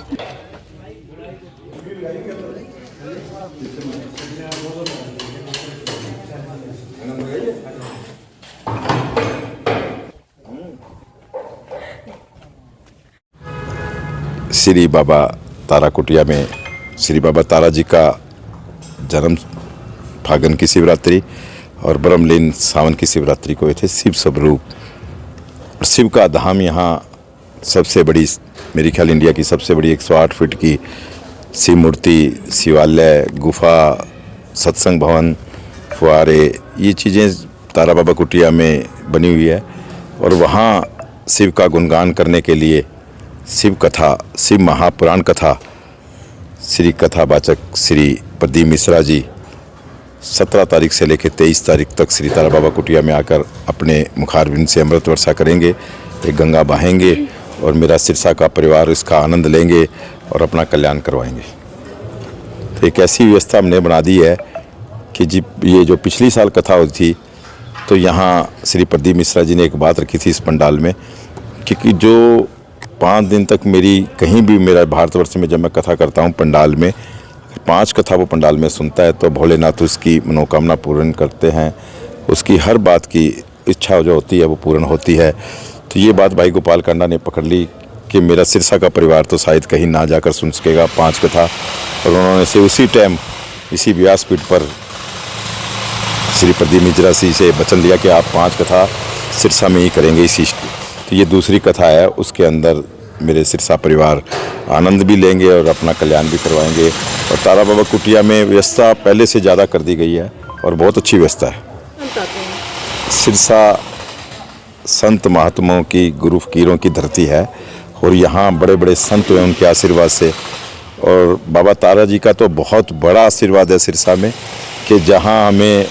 श्री बाबा तारा कुटिया में श्री बाबा तारा जी का जन्म फागन की शिवरात्रि और ब्रह्मलीन सावन की शिवरात्रि को हुए थे। शिव स्वरूप और शिव का धाम यहाँ सबसे बड़ी, मेरी ख्याल इंडिया की सबसे बड़ी 108 फीट की शिव मूर्ति, शिवालय, गुफा, सत्संग भवन, फुहारे, ये चीज़ें तारा बाबा कुटिया में बनी हुई है। और वहाँ शिव का गुणगान करने के लिए शिव कथा, शिव महापुराण कथा, श्री कथावाचक श्री प्रदीप मिश्रा जी 17 तारीख से लेकर 23 तारीख तक श्री तारा बाबा कुटिया में आकर अपने मुखारबिंद से अमृत वर्षा करेंगे, एक गंगा बहाएंगे और मेरा सिरसा का परिवार इसका आनंद लेंगे और अपना कल्याण करवाएंगे। तो एक ऐसी व्यवस्था हमने बना दी है कि जी ये जो पिछली साल कथा हुई थी तो यहाँ श्री प्रदीप मिश्रा जी ने एक बात रखी थी इस पंडाल में, क्योंकि जो 5 दिन तक मेरी कहीं भी मेरा भारतवर्ष में जब मैं कथा करता हूँ पंडाल में, 5 कथा वो पंडाल में सुनता है तो भोलेनाथ उसकी मनोकामना पूर्ण करते हैं, उसकी हर बात की इच्छा जो होती है वो पूर्ण होती है। तो ये बात भाई गोपाल कांडा ने पकड़ ली कि मेरा सिरसा का परिवार तो शायद कहीं ना जाकर सुन सकेगा 5 कथा, और उन्होंने से उसी टाइम इसी व्यासपीठ पर श्री प्रदीप मिश्रा जी से वचन लिया कि आप 5 कथा सिरसा में ही करेंगे इसी। तो ये दूसरी कथा है, उसके अंदर मेरे सिरसा परिवार आनंद भी लेंगे और अपना कल्याण भी करवाएंगे। और तारा बाबा कुटिया में व्यवस्था पहले से ज़्यादा कर दी गई है और बहुत अच्छी व्यवस्था है। सिरसा संत महात्माओं की, गुरु फकीरों की धरती है और यहाँ बड़े बड़े संत हुए उनके आशीर्वाद से। और बाबा तारा जी का तो बहुत बड़ा आशीर्वाद है सिरसा में कि जहाँ हमें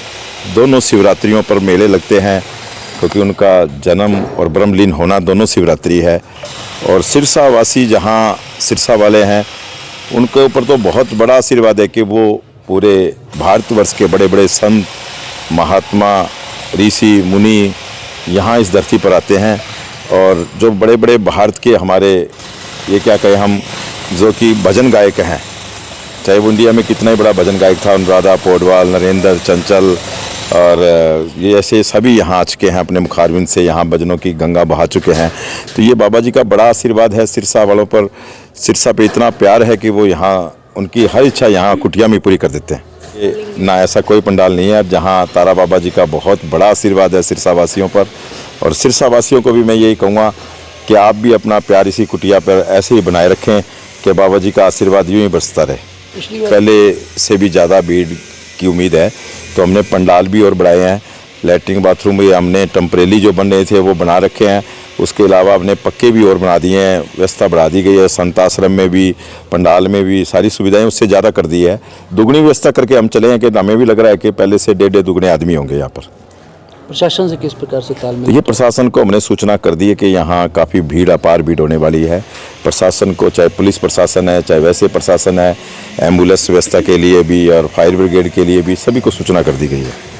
दोनों शिवरात्रियों पर मेले लगते हैं, क्योंकि उनका जन्म और ब्रह्मलीन होना दोनों शिवरात्रि है। और सिरसा वासी जहाँ सिरसा वाले हैं उनके ऊपर तो बहुत बड़ा आशीर्वाद है कि वो पूरे भारतवर्ष के बड़े बड़े संत, महात्मा, ऋषि, मुनि यहाँ इस धरती पर आते हैं। और जो बड़े बड़े भारत के हमारे, ये क्या कहें हम, जो कि भजन गायक हैं, चाहे वो इंडिया में कितना ही बड़ा भजन गायक था, अनुराधा पौडवाल, नरेंद्र चंचल और ये ऐसे सभी यहाँ आ चुके हैं, अपने मुखारबिंद से यहाँ भजनों की गंगा बहा चुके हैं। तो ये बाबा जी का बड़ा आशीर्वाद है सिरसा वालों पर। सिरसा पे इतना प्यार है कि वो यहाँ उनकी हर इच्छा यहाँ कुटिया में पूरी कर देते हैं। ना ऐसा कोई पंडाल नहीं है जहाँ तारा बाबा जी का बहुत बड़ा आशीर्वाद है सिरसा वासियों पर। और सिरसा वासियों को भी मैं यही कहूँगा कि आप भी अपना प्यार इसी कुटिया पर ऐसे ही बनाए रखें कि बाबा जी का आशीर्वाद यूँ ही बरसता रहे। पहले से भी ज़्यादा भीड़ की उम्मीद है तो हमने पंडाल भी और बढ़ाए हैं। लैट्रिन बाथरूम भी हमने टेम्परेरी जो बन रहे थे वो बना रखे हैं। उसके अलावा हमने पक्के भी और बना दिए हैं, व्यवस्था बढ़ा दी गई है। संत आश्रम में भी, पंडाल में भी सारी सुविधाएं उससे ज़्यादा कर दी है। दुगनी व्यवस्था करके हम चले हैं कि हमें भी लग रहा है कि पहले से 1.5 दुगने आदमी होंगे यहाँ पर। प्रशासन से किस प्रकार से तालमेल? ये प्रशासन को हमने सूचना कर दी है कि यहाँ काफ़ी भीड़, अपार भीड़ होने वाली है। प्रशासन को, चाहे पुलिस प्रशासन है, चाहे वैसे प्रशासन है, एम्बुलेंस व्यवस्था के लिए भी और फायर ब्रिगेड के लिए भी, सभी को सूचना कर दी गई है।